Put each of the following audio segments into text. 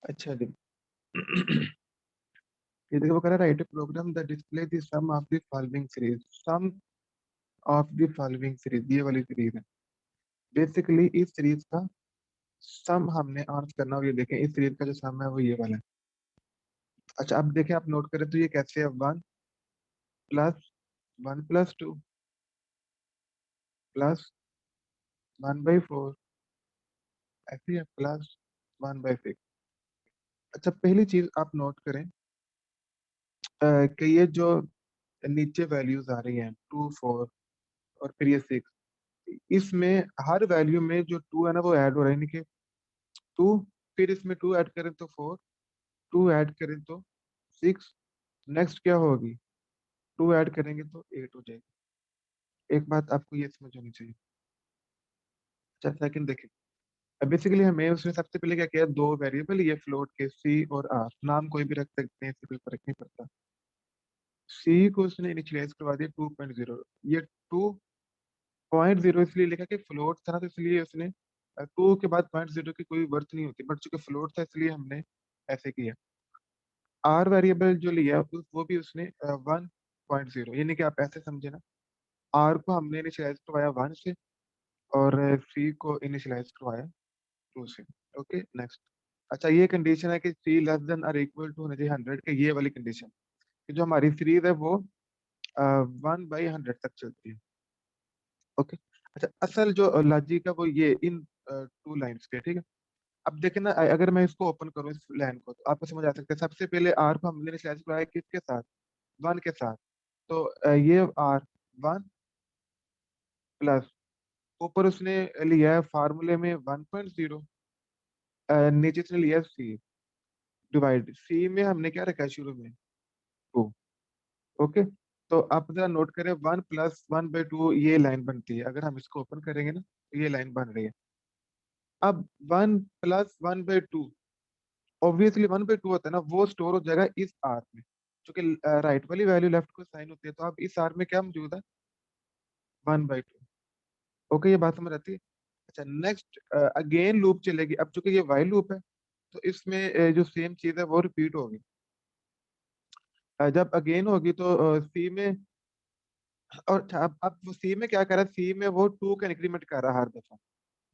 अच्छा जी। ये देखो वो कह रहा है write a program that display the sum of the following series. Sum of the following series, ये वाली सीरीज है। बेसिकली इस सीरीज का सम हमने आंसर करना, और ये देखें इस सीरीज का जो सम है वो ये वाला है। अच्छा अब देखें, आप नोट करें तो ये कैसे है, 1 + 1 + 2 +1/4, ऐसे है +1/6। अच्छा पहली चीज आप नोट करें कि ये जो नीचे वैल्यूज आ रही हैं 2, 4 और फिर ये 6, इसमें हर वैल्यू में जो 2 है ना वो ऐड हो रहा है, यानी कि 2, फिर इसमें 2 ऐड करें तो 4, 2 ऐड करें तो 6, नेक्स्ट क्या होगी, 2 ऐड करेंगे तो 8 हो जाएगी। एक बात आपको ये समझ होनी चाहिए। अच्छा सेकंड देखें, अब बेसिकली हमें उसमें सबसे पहले क्या किया, दो वेरिएबल ये फ्लोट के सी और आर, नाम कोई भी रख सकते हैं, इससे कोई फर्क नहीं पड़ता। सी को उसने इनिशियलाइज करवा दिया 2.0। ये 2.0 इसलिए लिखा कि फ्लोट था ना, तो इसलिए उसने 2 के बाद 0.0 की कोई वर्थ नहीं होती, बट चूंकि फ्लोट था इसलिए हमने ऐसे किया। आर वेरिएबल जो लिया वो भी उसने 1.0, यानी कि आप ऐसे समझे ना, आर को हमने इनिशियलाइज करवाया 1 से, और सी को इनिशियलाइज करवाया 2 से। Okay next. अच्छा ये कंडीशन है कि सी लेस देन और इक्वल टू होना चाहिए 100 के, ये वाली कंडीशन कि जो हमारी सीरीज है वो 1/100 तक चलती है। ओके। अच्छा असल जो लॉजिक है वो ये इन 2 लाइन्स के, ठीक है। अब देखें ना, अगर मैं इसको ओपन करूँ इस लाइन को, तो आपको समझ आ सकता है। सबसे पहले आर को हमने इनिशियलाइज कराया किसके साथ, 1 के साथ। तो ये आर 1 प्लस, ऊपर उसने लिया है फार्मूले में 1.0, नीचे उसने लिया सी डिवाइड, सी में हमने क्या रखा है शुरू में 2। ओके। तो आप जरा नोट करें, 1 + 1/2 ये लाइन बनती है, अगर हम इसको ओपन करेंगे ना तो ये लाइन बन रही है। अब 1 + 1/2, ऑब्वियसली 1/2 होता है ना, वो स्टोर हो जाएगा इस आर में, क्योंकि राइट वाली वैल्यू लेफ्ट को साइन होती है, तो अब इस आर में क्या मौजूद है, 1/2। ओके ये बात समझ आती है। अच्छा नेक्स्ट, अगेन लूप चलेगी। अब चूंकि ये वाइल लूप है तो इसमें जो सेम चीज है वो रिपीट होगी। जब अगेन होगी तो सी में, और अच्छा, अब सी में क्या कर रहा है, सी में वो 2 का इंक्रीमेंट कर रहा है हर दफा।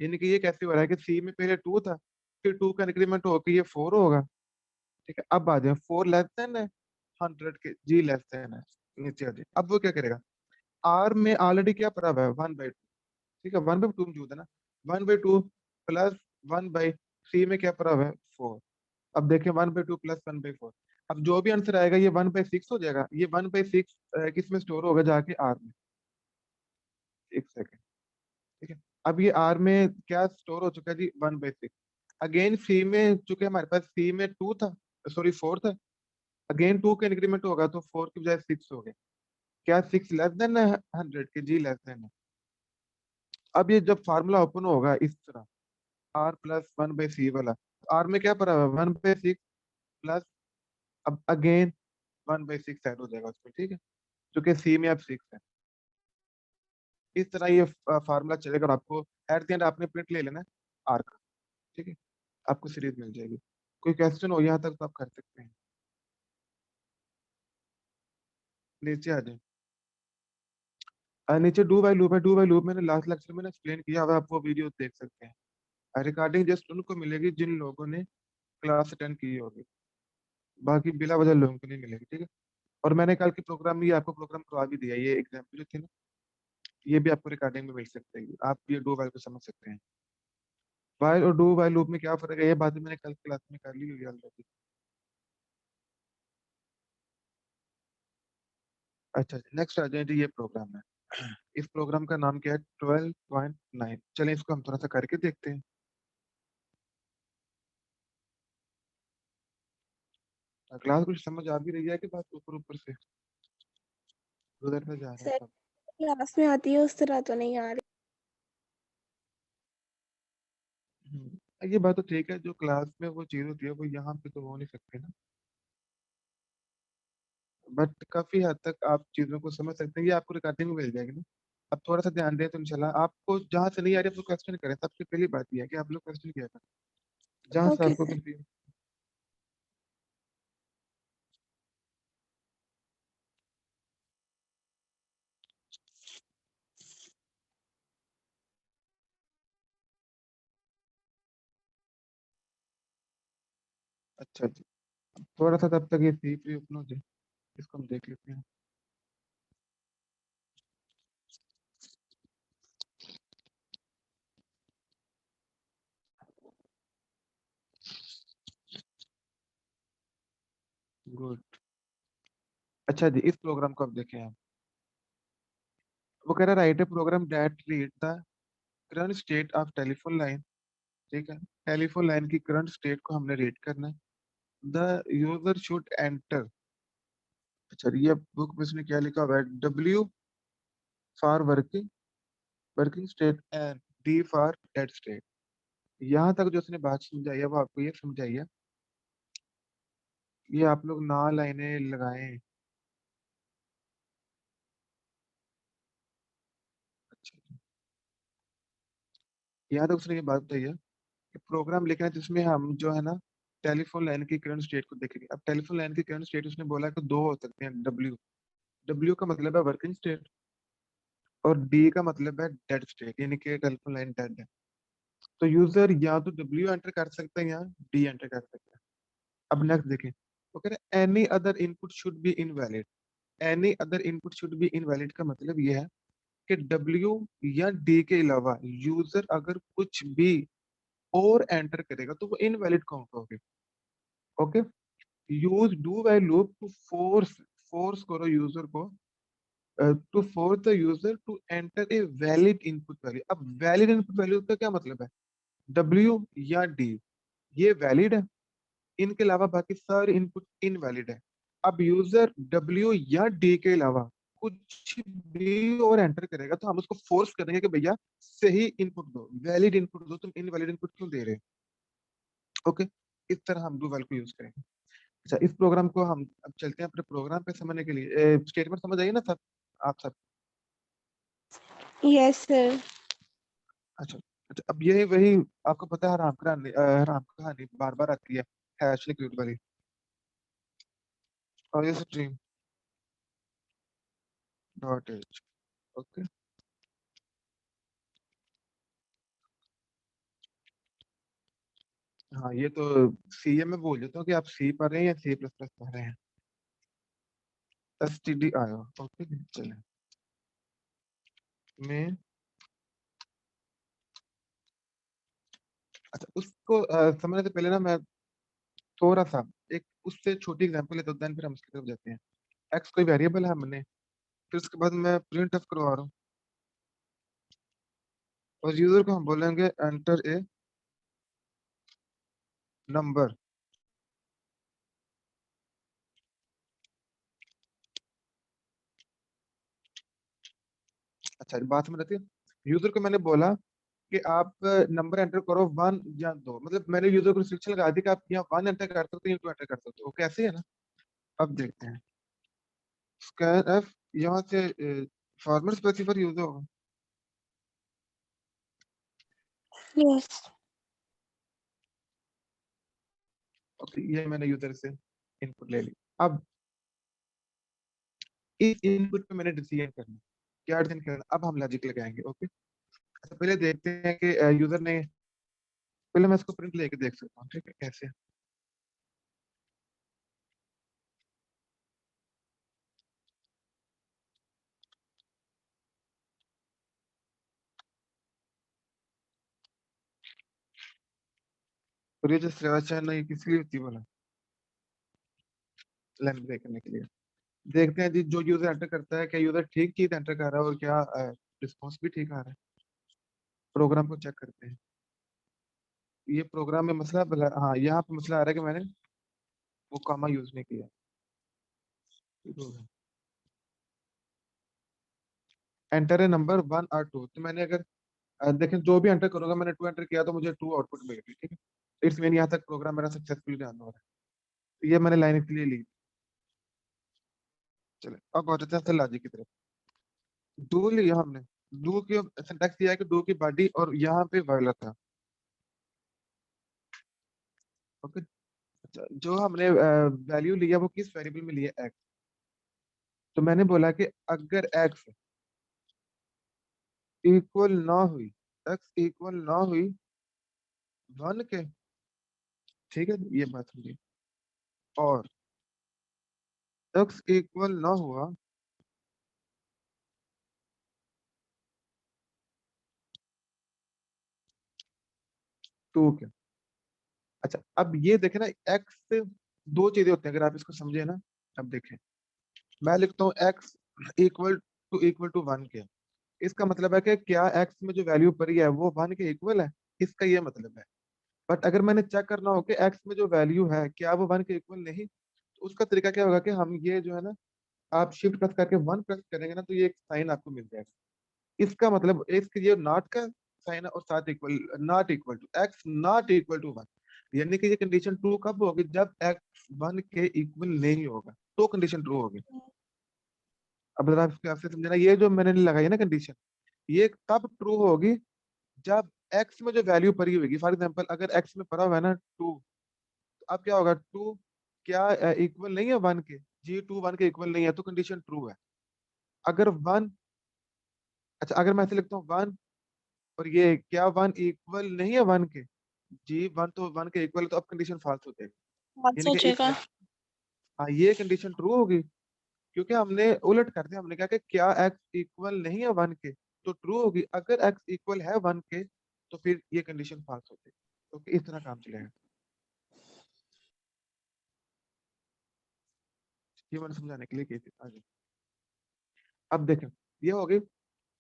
यानी कि ये कैसे हो रहा है कि सी में पहले 2 था, फिर 2 का इंक्रीमेंट होकर ये 4 होगा। ठीक है, अब आ जाए 4 लेस देन है 100 के, जी लेस देन है, नीचे आ जाए। अब वो क्या करेगा, आर में ऑलरेडी क्या पड़ा हुआ है 1/2, ठीक है 1/2 मौजूद है ना, 1/2 प्लस 1 बाई, सी में क्या पड़ा हुआ है 4। अब देखें 1/2 + 1/4, अब जो भी आंसर आएगा ये 1/6 हो जाएगा। ये 1/6 किस में स्टोर होगा, जाके आर में। एक सेकेंड, ठीक है। अब ये आर में क्या स्टोर हो चुका है जी, 1/6। अगेन सी में, चूंकि हमारे पास सी में 2 था, सॉरी 4 था, अगेन 2 का इंक्रीमेंट होगा तो 4 की बजाय 6 हो गया। क्या 6 लेस देन है 100 के, जी लेस देन है। अब ये जब फार्मूला ओपन होगा इस तरह, R + 1/c वाला, आर में क्या पड़ा हुआ है 1/6 प्लस, अब अगेन 1/6 ऐड हो जाएगा उसमें, ठीक है, क्योंकि सी में अब 6 है। इस तरह ये फार्मूला चलेगा, और आपको एट द एंड आपने प्रिंट ले लेना है आर का, ठीक है, आपको सीरीज मिल जाएगी। कोई क्वेश्चन हो यहाँ तक तो आप कर सकते हैं, नीचे आ जाए। नीचे डू बाई लूप है, डू बाई लूप मैंने लास्ट लेक्चर में एक्सप्लेन किया हुआ है, आप वो वीडियो देख सकते हैं। रिकॉर्डिंग जस्ट उनको मिलेगी जिन लोगों ने क्लास अटेंड की होगी, बाकी बिला वजह लोगों को नहीं मिलेगी, ठीक है। और मैंने कल के प्रोग्राम में ये आपको प्रोग्राम करवा भी दिया, ये एग्जाम्पल जो थी ना, ये भी आपको रिकॉर्डिंग में मिल सकते हैं, आप ये डू वाइल को समझ सकते हैं। वाइल और डू वाइल लूप में क्या फर्क है, ये बात मैंने कल क्लास में कर ली हुई है ऑलरेडी। अच्छा नेक्स्ट आ जाए जी, ये प्रोग्राम है। इस प्रोग्राम का नाम क्या है, 12.9। चलें इसको हम थोड़ा सा करके देखते हैं। क्लास कुछ समझ आ भी रही है कि बात ऊपर ऊपर से उधर में जा रहा है सर सब। क्लास में आती है उस तरह तो नहीं आ रही। ये बात तो ठीक है, जो क्लास में वो चीज होती है वो यहाँ पे तो हो नहीं सकती ना, बट काफी हद तक आप चीजों को समझ सकते हैं, ये आपको रिकॉर्डिंग में मिल जाएगी ना। अब थोड़ा सा ध्यान दें तो इंशाल्लाह आपको जहाँ से नहीं आ रही है तो क्वेश्चन करें, सबसे पहली बात यह है कि आप लोग क्वेश्चन किया करें जहाँ से ओके आपको सर। कंफ्यूज। अच्छा जी, थोड़ा सा तब तक ये सी फ्री ओपन हो जाए, इसको हम देख लेते हैं। गुड। अच्छा जी, इस प्रोग्राम को आप देखें आप, वो कह रहा है write a program that read the current state of telephone line. ठीक है, टेलीफोन लाइन की करंट स्टेट को हमने रीड करना है। द यूजर शुड एंटर, अच्छा ये बुक में इसने क्या लिखा हुआ है, W for working, working state and D for dead state. यहाँ तक जो उसने बात समझाई है वो आपको ये समझाई है, ये आप लोग ना लाइनें लगाएं। अच्छा, यहाँ तक उसने ये बात बताई है कि प्रोग्राम लिखना है जिसमें हम जो है ना टेलीफोन लाइन की करंट स्टेट को देखेंगे। अब टेलीफोन लाइन की करंट स्टेट उसने बोला कि दो हो सकते हैं, डब्ल्यू, डब्ल्यू का मतलब है वर्किंग स्टेट, और डी का मतलब है डेड स्टेट, यानी कि टेलीफोन लाइन डेड है। तो यूजर या तो डब्ल्यू एंटर कर सकते हैं या डी एंटर कर सकते हैं। अब नेक्स्ट देखें, वो कह रहे हैं any other input should be invalid. Any other input should be invalid का मतलब ये है कि डब्ल्यू या डी के अलावा यूजर अगर कुछ भी और एंटर करेगा तो वो इनवैलिड काउंट होगी। Okay, use do while loop to force, force करो यूजर को, to force the user to enter a valid input value. अब वैलिड इनपुट वैल्यू का क्या मतलब है, डब्ल्यू या डी ये वैलिड है, इनके अलावा बाकी सारे इनपुट इनवैलिड है। अब यूजर डब्ल्यू या डी के अलावा कुछ भी और एंटर करेगा तो हम उसको फोर्स करेंगे कि भैया सही इनपुट दो, वैलिड इनपुट दो, तुम इनवैलिड इनपुट क्यों दे रहे हो। ओके, इस तरह हम डू वाइल को यूज करेंगे। अच्छा, इस प्रोग्राम को हम अब चलते हैं अपने प्रोग्राम पे समझने के लिए। स्टेटमेंट समझ आइए ना सब, आप सब। Yes sir. अच्छा, अच्छा अब ये वही, आपको पता है हराम कहानी, हराम कहानी बार बार आती है, हैश लिक्विड वाली, और ये स्ट्रीम डॉट एच। ओके, हाँ ये तो सी ए में बोल देता हूँ कि आप सी पढ़ रहे हैं या सी प्लस प्लस पढ़ रहे हैं। एस टी डी आयो, ओके चलें। में अच्छा, उसको समझने से पहले ना मैं थोड़ा सा एक उससे छोटी एग्जांपल लेता हूँ, देन फिर हम उसकी तरफ जाते हैं। एक्स कोई वेरिएबल है हमने, फिर उसके बाद मैं प्रिंट एफ करवा रहा हूँ, और यूजर को हम बोलेंगे एंटर ए नंबर। अच्छा बात समझ आती है, यूजर को मैंने बोला कि आप नंबर एंटर करो वन या दो, मतलब मैंने यूजर को रिस्ट्रिक्शन लगा दी कि आप यहाँ वन एंटर कर सकते हो या टू एंटर कर सकते हो, कैसे है ना। अब देखते हैं, स्कैन एफ, यहाँ से फॉर्मेट स्पेसिफायर यूज होगा। यस। ओके, ये मैंने यूजर से इनपुट ले ली। अब इस इनपुट पे मैंने डिसीजन करना, क्या डिसीजन करना, अब हम लॉजिक लगाएंगे। ओके, अच्छा पहले देखते हैं कि यूजर ने, पहले मैं इसको प्रिंट लेके देख सकता हूँ, ठीक है कैसे। और ये जो श्रेया है किस लिए होती है बोला, लाइन ब्रेक करने के लिए। देखते हैं जी, जो यूजर एंटर करता है क्या यूजर ठीक चीज एंटर कर रहा है और क्या रिस्पॉन्स भी ठीक आ रहा है। प्रोग्राम को चेक करते हैं, ये प्रोग्राम में मसला हाँ यहाँ पे मसला आ रहा है कि मैंने वो कॉमा यूज नहीं किया। एंटर ए नंबर वन और टू, तो मैंने अगर देखें जो भी एंटर करूंगा, मैंने टू एंटर किया तो मुझे टू आउटपुट मिलेगी, ठीक है। इट्स मीन यहाँ तक प्रोग्राम मेरा सक्सेसफुली रन हो रहा है। तो ये मैंने लाइन के लिए ली। चले अब बढ़ते हैं लॉजिक की तरफ। डू लिया हमने, डू की सिंटैक्स दिया है कि डू की बॉडी और यहाँ पे वायला था। ओके, अच्छा जो हमने वैल्यू लिया वो किस वेरिएबल में लिया, एक्स। तो मैंने बोला कि अगर एक्स इक्वल ना हुई, एक्स इक्वल ना हुई वन के, ठीक है ये बात होगी। और x इक्वल ना हुआ टू के। अच्छा अब ये देखे ना, x से दो चीजें होती हैं अगर आप इसको समझे ना। अब देखें, मैं लिखता हूँ x इक्वल टू 1 के। इसका मतलब है कि क्या x में जो वैल्यू पड़ी है वो 1 के इक्वल है, इसका ये मतलब है। बट अगर मैंने चेक करना हो कि x में जो वैल्यू है क्या वो 1 के इक्वल नहीं, तो उसका तरीका क्या होगा कि हम ये जो है ना, आप शिफ्ट प्रेस करके 1 प्रेस करेंगे ना, तो ये एक साइन आपको मिल जाएगा। इसका मतलब इसके ये नॉट का साइन है और साथ equal, not equal to x not equal to 1। यानी कि ये कंडीशन ट्रू कब होगी, जब x 1 के इक्वल नहीं होगा तो कंडीशन ट्रू होगी। अब जरा इसको आपसे समझना, ये जो मैंने लगाई है ना कंडीशन, ये तब ट्रू होगी जब x में जो वैल्यू पड़ी होगी। फॉर एग्जांपल अगर x में पड़ा हुआ है ना 2, तो अब क्या होगा, 2 क्या इक्वल नहीं है 1 के, जी 2 1 के इक्वल नहीं है तो कंडीशन ट्रू है। अगर 1, अच्छा अगर मैं ऐसे लिखता हूँ 1, और ये क्या 1 इक्वल नहीं है 1 के, जी 1 तो 1 के इक्वल है, तो अब कंडीशन फॉल्स हो जाएगी। कौन यानी कि इस सोचेगा? हाँ, ये कंडीशन ट्रू होगी, क्योंकि हमने उलट कर दिया। हमने कहा कि क्या x इक्वल नहीं है 1 के, तो ट्रू होगी। अगर x इक्वल है 1 के, तो फिर ये कंडीशन फॉल्स हो जाएगी। तो इस तरह काम चलेगा। ये मैंने समझाने के लिए की थी आगे। अब देखें, ये हो गई।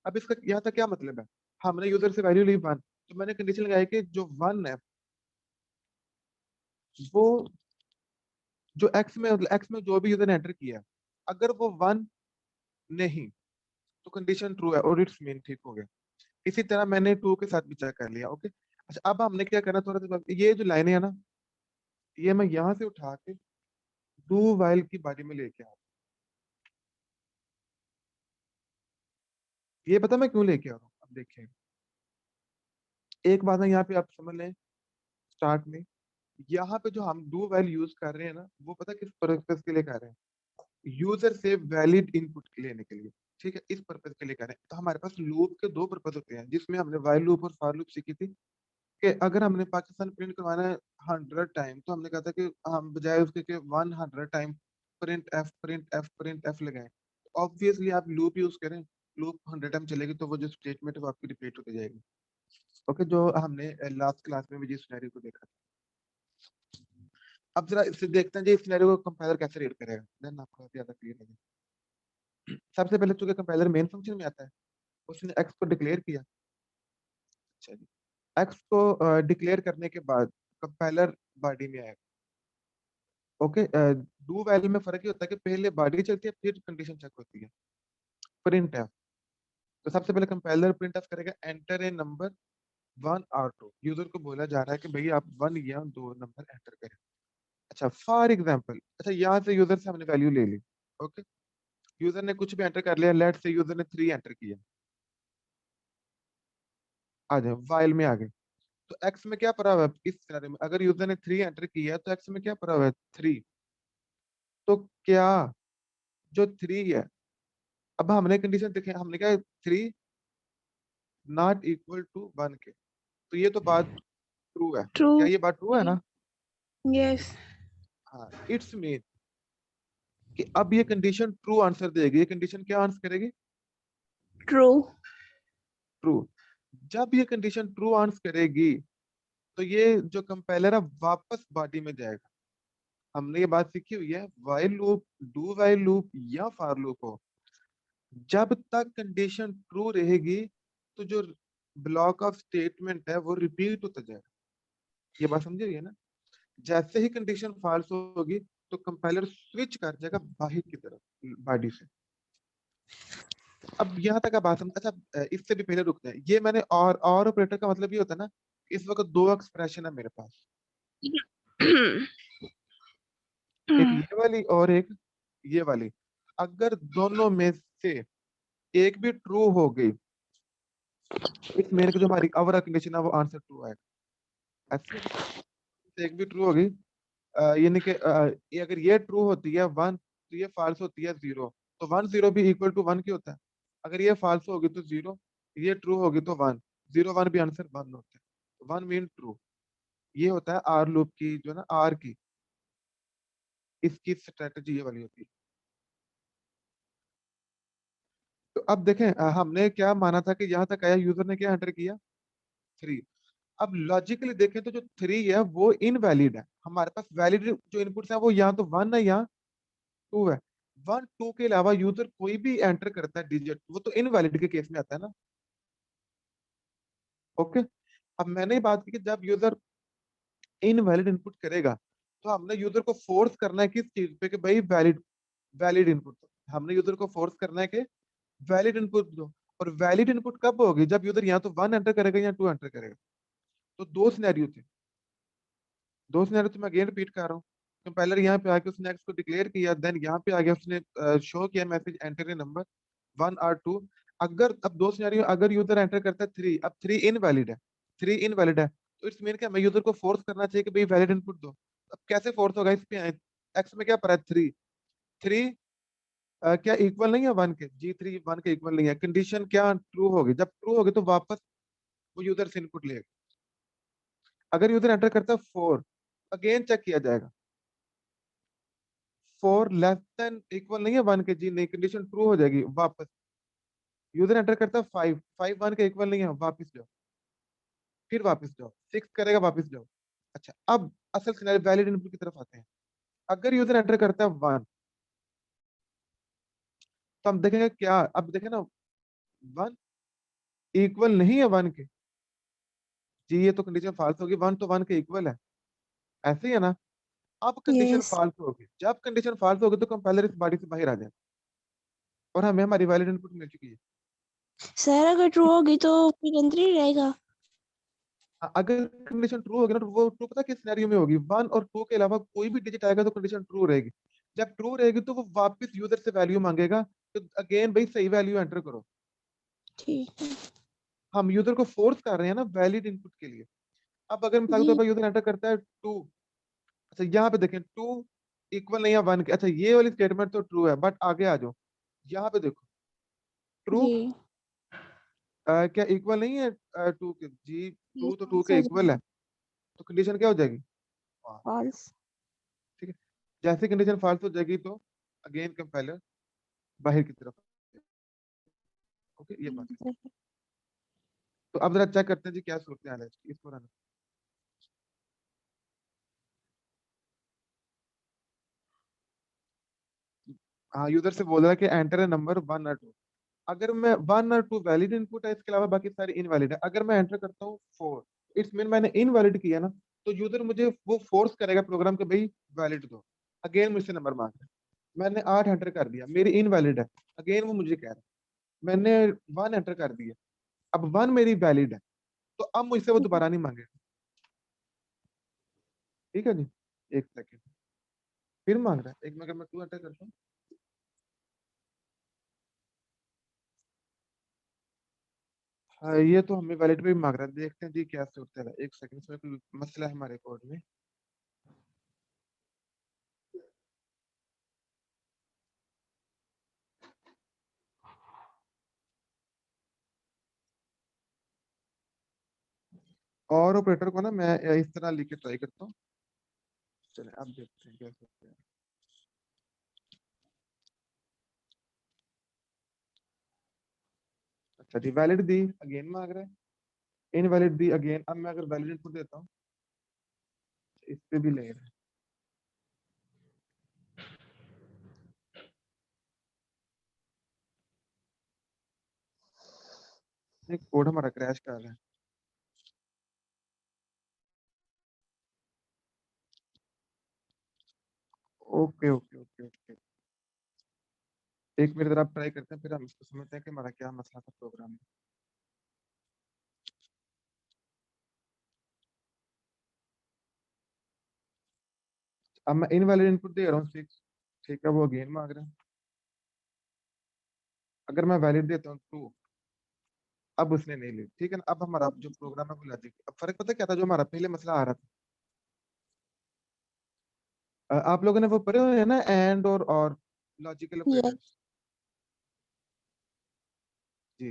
अब इसका यहाँ तक क्या मतलब है, हमने यूजर से वैल्यू ली 1, तो मैंने कंडीशन लगाई कि जो 1 है वो, जो x में, मतलब x में जो भी यूजर ने एंटर किया, अगर वो 1 नहीं, तो कंडीशन ट्रू है और इट्स मीन ठीक हो गया। इसी तरह मैंने 2 के साथ भी चेक कर लिया। ओके, अच्छा अब हमने क्या करना, थोड़ा सा ये जो लाइनें है ना, ये मैं यहाँ से उठा के डू वाइल की बॉडी में लेके आ। ये पता मैं क्यों लेके आ रहा हूँ, अब देखिए। एक बात है यहाँ पे आप समझ लें, स्टार्ट में यहाँ पे जो हम डू वाइल यूज कर रहे हैं ना, वो पता किस पर्पज के लिए कर रहे हैं, यूजर से वैलिड इनपुट लेने के लिए। ठीक है, इस पर्पज के लिए कर रहे हैं। तो हमारे पास लूप के दो पर्पज होते हैं, जिसमें हमने वाइल लूप और फॉर लूप सीखी थी। कि अगर हमने पाकिस्तान प्रिंट करवाना है 100 टाइम, तो हमने कहा था कि हम बजाय उसके कि 100 टाइम प्रिंट एफ लगाएं, ऑब्वियसली आप लूप यूज करें। लूप 100 टाइम चलेगी तो वो जो स्टेटमेंट है वो आपकी रिपीट होती जाएगी। ओके, जो हमने लास्ट क्लास में भी जिस सिनेरियो को देखा था। अब जरा इससे देखते हैं जी, इस सिनेरियो को कंपाइलर कैसे रीड करेगा, देन आपको ज्यादा क्लियर हो जाएगा। सबसे पहले चूंकि कंपाइलर मेन फंक्शन में आता है, उसने एक्स को डिक्लेयर किया। अच्छा जी, एक्स को डिक्लेयर करने के बाद कंपाइलर बॉडी में आएगा। ओके, डू वाइल में फर्क ये होता है कि पहले बॉडी चलती है फिर कंडीशन चेक होती है। प्रिंट है, तो सबसे पहले कंपाइलर प्रिंट एफ करेगा एंटर ए नंबर 1 और 2। यूजर को बोला जा रहा है कि भाई आप 1 या 2 नंबर एंटर करें। अच्छा फॉर एग्जाम्पल, अच्छा यहाँ से यूजर से हमने वैल्यू ले ली। ओके, यूजर ने कुछ भी एंटर कर लिया, लेट से यूजर ने 3 एंटर किया। आ जाए वाइल में आ गए, तो एक्स में क्या पड़ा हुआ है इस सिनेरियो में, अगर यूजर ने 3 एंटर किया है तो एक्स में क्या पड़ा हुआ है 3। तो क्या जो 3 है, अब हमने कंडीशन देखे, हमने क्या 3 नॉट इक्वल टू 1 के, तो ये तो बात ट्रू है। ट्रू। क्या ये बात ट्रू है ना। यस। हाँ, इट्स मीन कि अब ये कंडीशन ट्रू आंसर देगी। ये कंडीशन क्या आंसर करेगी, ट्रू। ट्रू। जब ये कंडीशन ट्रू आंसर करेगी, तो ये जो कंपाइलर है वापस बॉडी में जाएगा। हमने ये बात सीखी हुई है, while loop, do while loop या फॉर लूप हो, जब तक कंडीशन ट्रू रहेगी तो जो ब्लॉक ऑफ स्टेटमेंट है वो रिपीट होता जाएगा। ये बात समझिए ना। जैसे ही कंडीशन फॉल्स होगी, तो कंपाइलर स्विच कर जाएगा बाहर की तरफ बॉडी से। अब यहाँ तक आप बात समझ, अच्छा इससे भी पहले रुकते हैं। ये मैंने और ऑपरेटर का मतलब ये होता है ना, इस वक्त दो एक्सप्रेशन है मेरे पास, एक ये वाली और एक ये वाली। अगर दोनों में से एक भी ट्रू हो गई, तो इस मेरे की जो हमारी अवर कंडीशन है वो आंसर ट्रू आएगा। ऐसे है ना? एक भी ट्रू हो गई, यानी कि ये अगर ये ट्रू होती है 1, तो ये फॉल्स होती है 0। तो 1 0 भी इक्वल टू 1 की होता है। अगर ये फॉल्स होगी तो 0, ये ट्रू होगी तो 1, 0 1 भी आंसर 1 होता है। 1 मीन ट्रू। ये होता है आर लूप की जो है ना, आर की इसकी स्ट्रेटजी ये वाली होती है। तो अब देखें हमने क्या माना था कि यहाँ तक आया, यूजर ने क्या एंटर किया, 3। अब लॉजिकली देखें तो जो 3 है वो इनवैलिड है। हमारे पास वैलिड जो इनपुट्स है वो यहाँ तो 1 है, यहाँ 2 है। 1 2 के अलावा यूजर कोई भी एंटर करता है डिजिट, वो तो इनवैलिड के केस में आता है ना। ओके। अब मैंने ही बात की कि जब यूजर इनवैलिड इनपुट करेगा तो हमने यूजर को फोर्स करना है किस चीज पे, कि भाई वैलिड वैलिड इनपुट दो। हमने यूजर को फोर्स करना है कि वैलिड इनपुट दो। और वैलिड इनपुट कब होगी, जब यूजर यहाँ तो 1 एंटर करेगा या 2 एंटर करेगा। तो दो सिनेरियो थे, दो सिनेरियो तो मैं अगेन रिपीट कर रहा हूँ। कंपाइलर यहाँ पे आके उसने एक्स को डिक्लेयर किया, देन यहाँ पे आ गया उसने शो किया मैसेज एंटर ए नंबर 1 और 2। अगर अब दो सिनेरियो, अगर यूजर एंटर करता है 3, अब 3 इनवैलिड है, 3 इनवैलिड है, तो इट्स मीन क्या हमें यूजर को फोर्स करना चाहिए कि भाई वैलिड इनपुट दो। अब कैसे फोर्स होगा इस पे, एक्स में क्या पड़ा है 3, 3 क्या इक्वल नहीं है 1 के, जी 3 1 के इक्वल नहीं है। कंडीशन क्या ट्रू होगी, जब ट्रू होगी तो वापस वो यूजर से इनपुट लेगा। अगर यूजर एंटर करता है 4, अगेन चेक किया जाएगा, 4 लेस देन इक्वल नहीं है 1 के, जी नहीं, कंडीशन ट्रू हो जाएगी वापस। यूजर एंटर करता है 5, 5 1 के इक्वल नहीं है, वापस जाओ, फिर वापस जाओ, 6 करेगा, वापस जाओ। अच्छा, अब असल सिनेरियो वैलिड इनपुट की तरफ आते हैं। अगर यूजर एंटर करता है 1, तो हम देखेंगे क्या, अब देखें ना, 1 इक्वल नहीं है 1 के, जी ये तो कंडीशन फाल्स होगी, 1 तो 1 के इक्वल है, ऐसे ही है ना। अब कंडीशन Yes. फाल्स होगी, जब कंडीशन फाल्स होगी तो कंपाइलर इस बॉडी से बाहर आ जाए और हमें हमारी वैलिड इनपुट मिल चुकी है। सर अगर ट्रू होगी तो फिर अंदर ही रहेगा। अगर कंडीशन ट्रू होगी ना, तो वो ट्रू पता किस सिनेरियो में होगी, 1 और 2 के अलावा कोई भी डिजिट आएगा तो कंडीशन ट्रू रहेगी। जब ट्रू रहेगी तो वो वापस यूजर से वैल्यू मांगेगा, तो अगेन भाई सही वैल्यू एंटर करो। ठीक है हम यूजर को फोर्स कर रहे हैं ना वैलिड इनपुट के लिए। अब अगर मिसाल के तौर जी। पर यूजर एंटर करता है 2, अच्छा यहाँ पे देखें 2 इक्वल नहीं है 1 के, अच्छा ये वाली स्टेटमेंट तो ट्रू है, बट आगे आ जाओ, यहाँ पे देखो ट्रू जी क्या इक्वल नहीं है 2 के, जी ये 2 तो 2 false के हो इक्वल है, जाएगा। तो कंडीशन क्या हो जाएगी, हाँ, False। ठीक है। जैसे कंडीशन फाल्स हो जाएगी तो अगेन कंपाइलर बाहर की तरफ। ओके, ये बात है। तो अब जरा चेक करते हैं जी क्या सूरत हाल है इसकी, इसको रन। हाँ, यूजर से बोल रहा है कि एंटर ए नंबर 1 और 2। अगर मैं 1 और 2 वैलिड इनपुट है, इसके अलावा बाकी सारे इनवैलिड है। अगर मैं एंटर करता हूँ 4, इट्स मीन मैंने इनवैलिड किया ना, तो यूजर मुझे वो फोर्स करेगा प्रोग्राम के भाई वैलिड दो। अगेन मुझसे नंबर मांग रहा है, मैंने 8 एंटर कर दिया, मेरी इनवैलिड है, अगेन वो मुझे कह रहा है। मैंने 1 एंटर कर दिया, अब 1 मेरी वैलिड है, तो अब मुझसे वो दोबारा नहीं मांगेगा। ठीक है जी, एक सेकेंड, फिर मांग रहा है एक में, अगर मैं 2 एंटर करता हूँ, हाँ ये तो हमें वैलिड पे भी मांग रहा है। देखते हैं जी क्या सूरत है, एक सेकंड, इसमें कोई मसला है हमारे कोड में। और ऑपरेटर को ना मैं इस तरह लिख के ट्राई करता हूँ। चले अब देखते हैं क्या करते हैं। अच्छा जी, वैलिड दी, अगेन मांग रहा है, इनवैलिड दी अगेन। अब मैं अगर वैलिड इनपुट देता हूँ, इस पे भी ले रहा है। एक कोड हमारा क्रैश कर रहा है। ओके ओके ओके ओके, एक मिनट जरा आप ट्राई करते हैं, फिर हम इसको समझते हैं कि हमारा क्या मसला था प्रोग्राम में। अब मैं इनवैलिड इनपुट दे रहा हूँ 6, ठीक है, वो अगेन मांग रहा है। अगर मैं वैलिड देता हूँ 2, अब उसने नहीं ली, ठीक है ना। अब हमारा जो प्रोग्राम है वो लॉजिक, अब फर्क पता है क्या था, जो हमारा पहले मसला आ रहा था, आप लोगों ने वो पढ़े हुए हैं ना, एंड और लॉजिकल Yes ऑपरेटर्स। जी,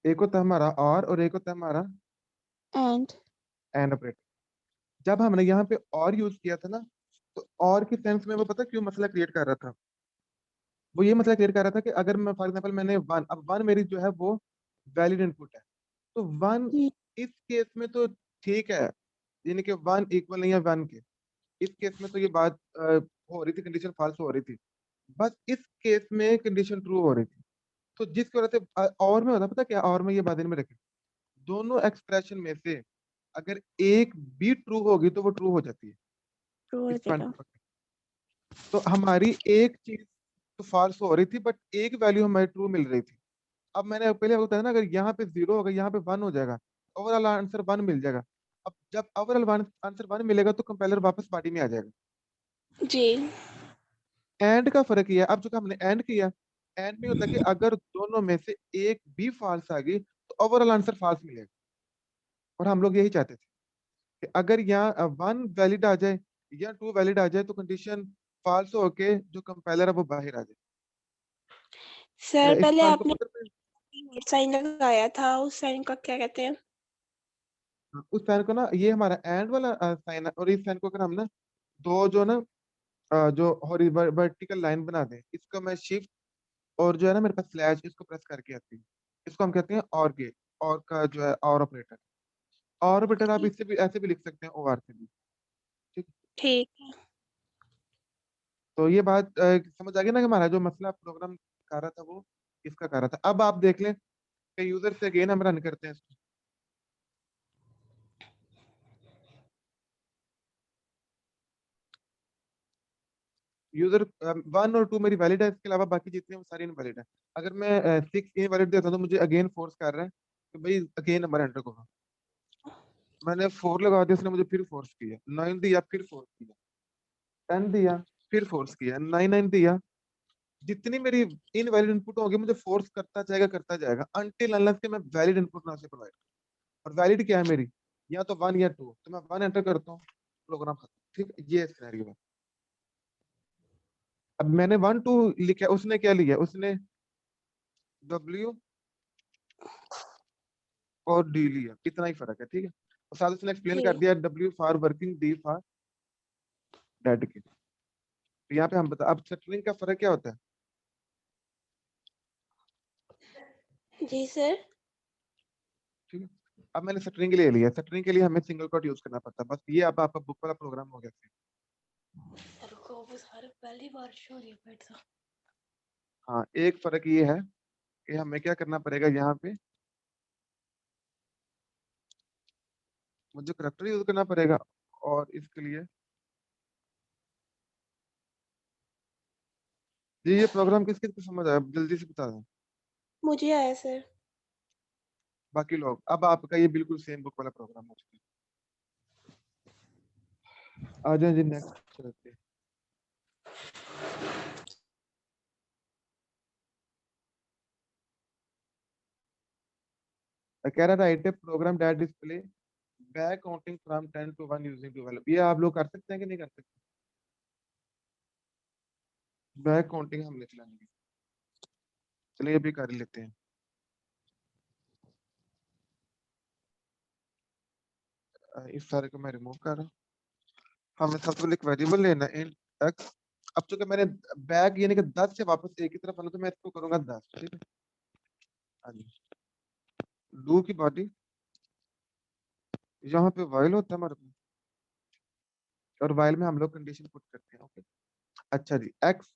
एक होता है हमारा और एक होता है हमारा and एंड ऑपरेटर। जब हमने यहाँ पे और यूज किया था ना, तो और की सेंस में वो पता क्यों मसला क्रिएट कर रहा था? वो ये मसला क्रिएट कर रहा था कि अगर मैं फॉर एग्जाम्पल मैंने वन, अब वन मेरी जो है वो वैलिड इनपुट है, तो वन हुँ, इस केस में तो ठीक है, यानी कि वन इक्वल नहीं है वन के, इस केस में तो ये बात हो रही थी, कंडीशन फॉल्स हो रही थी। बस इस केस में कंडीशन ट्रू हो रही थी। तो जिसकी वजह से और में होता पता क्या, और में ये बात में रखें, दोनों एक्सप्रेशन में से अगर एक भी ट्रू होगी तो वो ट्रू हो जाती है, ट्रू हो इस पॉइंट जाएगा। को पकड़। तो हमारी एक चीज तो फॉल्स हो रही थी, बट एक वैल्यू हमारी ट्रू मिल रही थी। अब मैंने पहले बताया ना, अगर यहाँ पे जीरो होगा यहाँ पे वन हो जाएगा, ओवरऑल आंसर वन मिल जाएगा। अब जब ओवरऑल आंसर वन मिलेगा तो कंपेलर वापस पार्टी में आ जाएगा। जी, एंड का फर्क ये है, अब जो हमने एंड किया, एंड में होता है कि अगर दोनों में से एक भी फॉल्स आ गई तो ओवरऑल आंसर फॉल्स मिलेगा। और हम लोग यही चाहते थे कि अगर यहाँ वन वैलिड आ जाए या टू वैलिड आ जाए तो कंडीशन फॉल्स होके जो कंपाइलर है वो बाहर आ जाए। सर इस पहले पॉइंट को आपने पकड़ पे, साइन लगाया था, उस साइन का क्या कहते हैं? उस साइन को ना, ये हमारा एंड वाला साइन है, और इस साइन को अगर हम ना दो जो ना जो वर्टिकल लाइन बना दें, इसको मैं शिफ्ट और जो है ना मेरे पास स्लैश, इसको प्रेस करके आती है, इसको हम कहते हैं और गेट, और का जो है और ऑपरेटर। और ऑपरेटर आप ठीक इससे भी ऐसे भी लिख सकते हैं, ओ आर से भी। ठीक। ठीक है। तो ये बात समझ आ गई ना कि हमारा जो मसला प्रोग्राम कर रहा था वो इसका कर रहा था। अब आप देख लें कि यूजर से अगेन हम रन करते हैं इसको। यूजर वन और टू मेरी वैलिड है, इसके अलावा बाकी जितने वो सारी इनवैलिड है। अगर मैं सिक्स इनवैलिड देता हूं तो मुझे अगेन फोर्स कर रहा है कि भाई अगेन नंबर एंटर करो। मैंने फोर लगा दिया, उसने मुझे फिर फोर्स किया, नाइन दिया फिर फोर्स किया, टेन दिया फिर फोर्स किया, नाइन नाइन दिया। जितनी मेरी इनवैलिड इनपुट होगी मुझे फोर्स करता जाएगा अनटिल अनलेस के मैं वैलिड इनपुट ना से प्रोवाइड। और वैलिड क्या है मेरी, या तो वन या टू, तो मैं वन एंटर करता हूँ, प्रोग्राम खत्म। ठीक है, ये सिनेरियो है। अब मैंने वन टू लिखा, उसने क्या लिया, उसने डब्ल्यू और डी लिया, इतना ही फर्क है। ठीक है, और साथ उसने एक्सप्लेन कर जी, दिया W for working, D for dead के। तो यहाँ पे हम बता, अब स्ट्रिंग का फर्क क्या होता है? जी सर। ठीक है, अब मैंने स्ट्रिंग ले लिया, स्ट्रिंग के लिए हमें सिंगल कोट यूज करना पड़ता है, बस ये अब आपका बुक वाला प्रोग्राम हो गया। रुको, वो सारे पहली बार शो रही है बैठ सा। हाँ, एक फर्क ये है कि हमें क्या करना पड़ेगा यहाँ पे, मुझे करेक्टर यूज करना पड़ेगा। और इसके लिए ये प्रोग्राम किस किस को समझ आया, जल्दी से बता दें। मुझे आया सर। बाकी लोग, अब आपका ये बिल्कुल सेम बुक वाला प्रोग्राम हो चुका है। आ जाए जी, नेक्स्ट चलते हैं। कह रहा था item program that display back counting from 10 to 1 using develop, ये आप लोग कर सकते हैं कि नहीं कर सकते? बैक काउंटिंग हम लिख लेंगे, चलिए अभी कर लेते हैं। इस सारे को मैं रिमूव कर रहा हूँ। हमें सबसे पहले एक वेरिएबल लेना है int x। अब चूंकि मैंने बैक यानी कि 10 से वापस एक की तरफ आना, तो मैं इसको करूंगा 10। ठीक है, हाँ जी। डू की बॉडी, यहाँ पे वाइल होता है हमारे पास, और वाइल में हम लोग कंडीशन पुट करते हैं। ओके, अच्छा जी, एक्स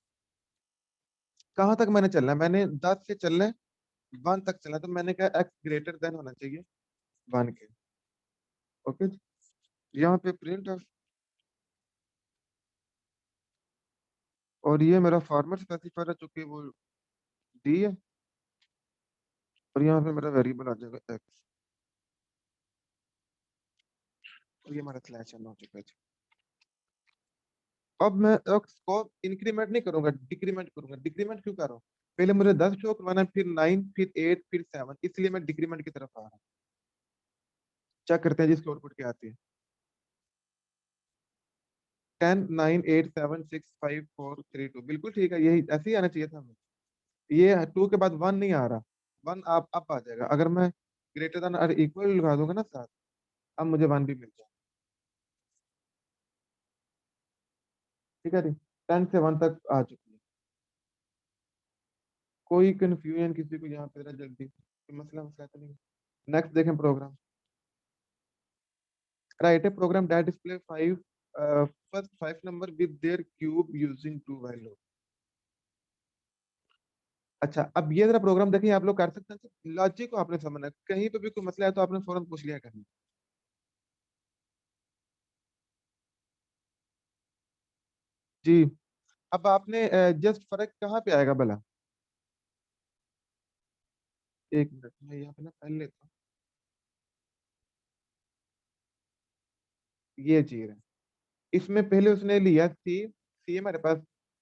कहाँ तक मैंने चलना है, मैंने 10 से चलना है, 1 तक चलना है, तो मैंने कहा एक्स ग्रेटर देन होना चाहिए 1 के। ओके जी, यहाँ पे प्रिंट, और ये मेरा फॉर्मेट स्पेसिफायर है चूंकि वो डी है, और यहाँ पे मेरा वेरिएबल आ जाएगा एक्स, और ये हमारा स्लैश एन हो चुका है जी। अब मैं एक्स को इंक्रीमेंट नहीं करूंगा, डिक्रीमेंट करूंगा। डिक्रीमेंट क्यों कर रहा हूँ, पहले मुझे 10 शो करवाना है, फिर 9, फिर 8, फिर 7, इसलिए मैं डिक्रीमेंट की तरफ आ रहा हूँ। चेक करते हैं जिसकी आउटपुट क्या आती है। 10, 9, 8, 7, 6, 5, 4, 3, 2, बिल्कुल ठीक है, यही ऐसे ही आना चाहिए था हमें। ये टू के बाद वन नहीं आ रहा, वन आप अब आ जाएगा अगर मैं ग्रेटर देन और इक्वल लगा दूंगा ना साथ, अब मुझे वन भी मिल जाएगा। ठीक है जी, 10 से 1 तक आ चुकी है। कोई कंफ्यूजन किसी को यहाँ पे जरा जल्दी, कोई मसला मसला तो नहीं? नेक्स्ट देखें program. Write a program that display 5 first 5 number with their cube using to while loop. अच्छा, अब ये जरा प्रोग्राम देखिए, आप लोग कर सकते हैं। लॉजिक को आपने समझना है, कहीं पे भी कोई मसला है तो आपने फौरन पूछ लिया करना। जी, अब आपने जस्ट फर्क कहाँ पे आएगा भला? एक मिनट मैं यहाँ पे ना पेन लेता हूँ। ये चीज है, इसमें पहले उसने लिया सी, सी हमारे पास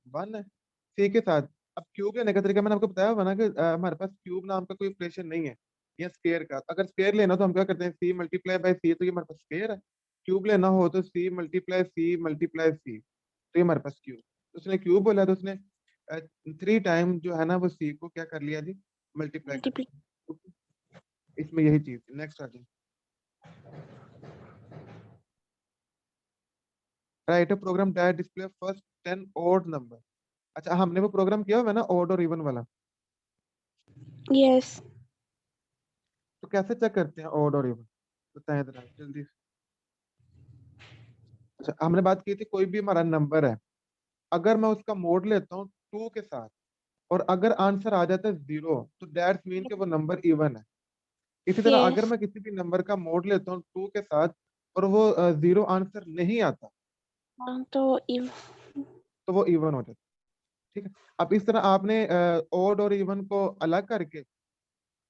1 है, सी के साथ अब क्यूब लेने का तरीका मैंने आपको बताया हुआ ना कि हमारे पास क्यूब नाम का कोई ऑपरेशन नहीं है, या स्क्वायर का। अगर स्क्वायर लेना तो हम क्या करते हैं, सी मल्टीप्लाई बाय सी, तो ये हमारे पास स्क्वायर है। क्यूब लेना हो तो सी मल्टीप्लाई सी, तो ये हमारे पास क्यूब। उसने क्यूब बोला तो उसने 3 टाइम जो है ना वो सी को क्या कर लिया जी, मल्टीप्लाई कर मल्टीप्लाई। लिया। इसमें यही चीज। नेक्स्ट आ जाए। Write a program that display first 10 odd number. अच्छा, हमने वो प्रोग्राम किया हुआ है ना ऑड और इवन वाला, यस। तो कैसे चेक करते हैं ऑड और इवन? बताएं जरा जल्दी से। अच्छा, हमने बात की थी कोई भी हमारा नंबर है, अगर मैं उसका मोड लेता हूँ 2 के साथ और अगर आंसर आ जाता है 0, तो दैट्स मीन कि वो नंबर इवन है। इसी तरह अगर यस। मैं किसी भी नंबर का मोड लेता हूँ 2 के साथ और वो 0 आंसर नहीं आता, हाँ, तो इव तो वो इवन हो जाता है। ठीक है, अब इस तरह आपने ऑड और इवन को अलग करके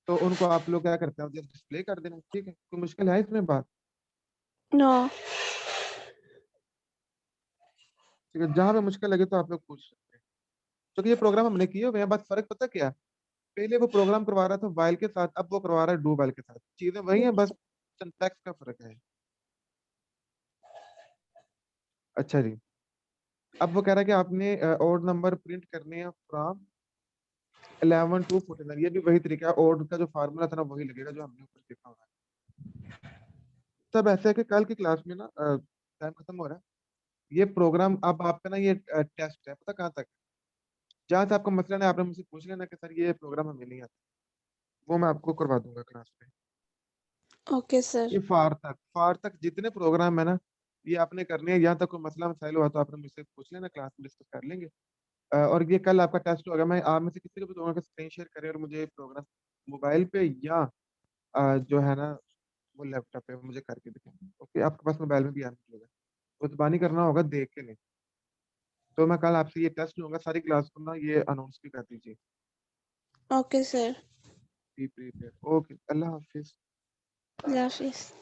तो उनको आप लोग क्या करते हैं, जस्ट डिस्प्ले कर देना। ठीक है, कोई मुश्किल है इसमें बात? नो। ठीक है, जहां पे मुश्किल लगे तो आप लोग पूछ सकते हैं, क्योंकि ये प्रोग्राम हमने किए हुए हैं। बस फर्क पता क्या है, पहले वो प्रोग्राम करवा रहा था वाइल के साथ, अब वो करवा रहा है डू वाइल के साथ। चीजें वही हैं, बस सिंटैक्स का फर्क है। अच्छा जी, अब वो कह रहा है कि आपने ओड नंबर प्रिंट करने हैं फ्रॉम 11 to 49। ये भी वही तरीका है, ओड का जो फार्मूला था ना वही लगेगा जो हमने ऊपर सीखा हुआ है। सब ऐसे है कि कल की क्लास में ना टाइम खत्म हो रहा है, ये प्रोग्राम अब आपका ना ये टेस्ट है, पता कहाँ तक? जहाँ से आपको मसला नहीं, आपने मुझसे पूछ लेना कि सर ये प्रोग्राम हमें नहीं आता, वो मैं आपको करवा दूंगा क्लास में। Okay sir. ये फार तक जितने प्रोग्राम है ना, ये आपने करने हैं। यहाँ तक कोई मसला मसाइल हुआ तो आपने मुझसे पूछ लेना, क्लास में डिस्कस कर लेंगे। और ये कल आपका टेस्ट होगा। मैं आप में से किसी को भी दूंगा कि स्क्रीन शेयर करें और मुझे प्रोग्राम मोबाइल पे या जो है ना वो लैपटॉप पे मुझे करके दिखाएं। ओके, आपके पास मोबाइल में भी आना होगा, तो जुबानी करना होगा, देख के नहीं। तो मैं कल आपसे ये टेस्ट लूंगा, सारी क्लास को ना ये अनाउंस भी कर दीजिए। Okay sir. Be prepare. Okay, अल्लाह हाफिज। अल्लाह हाफिज।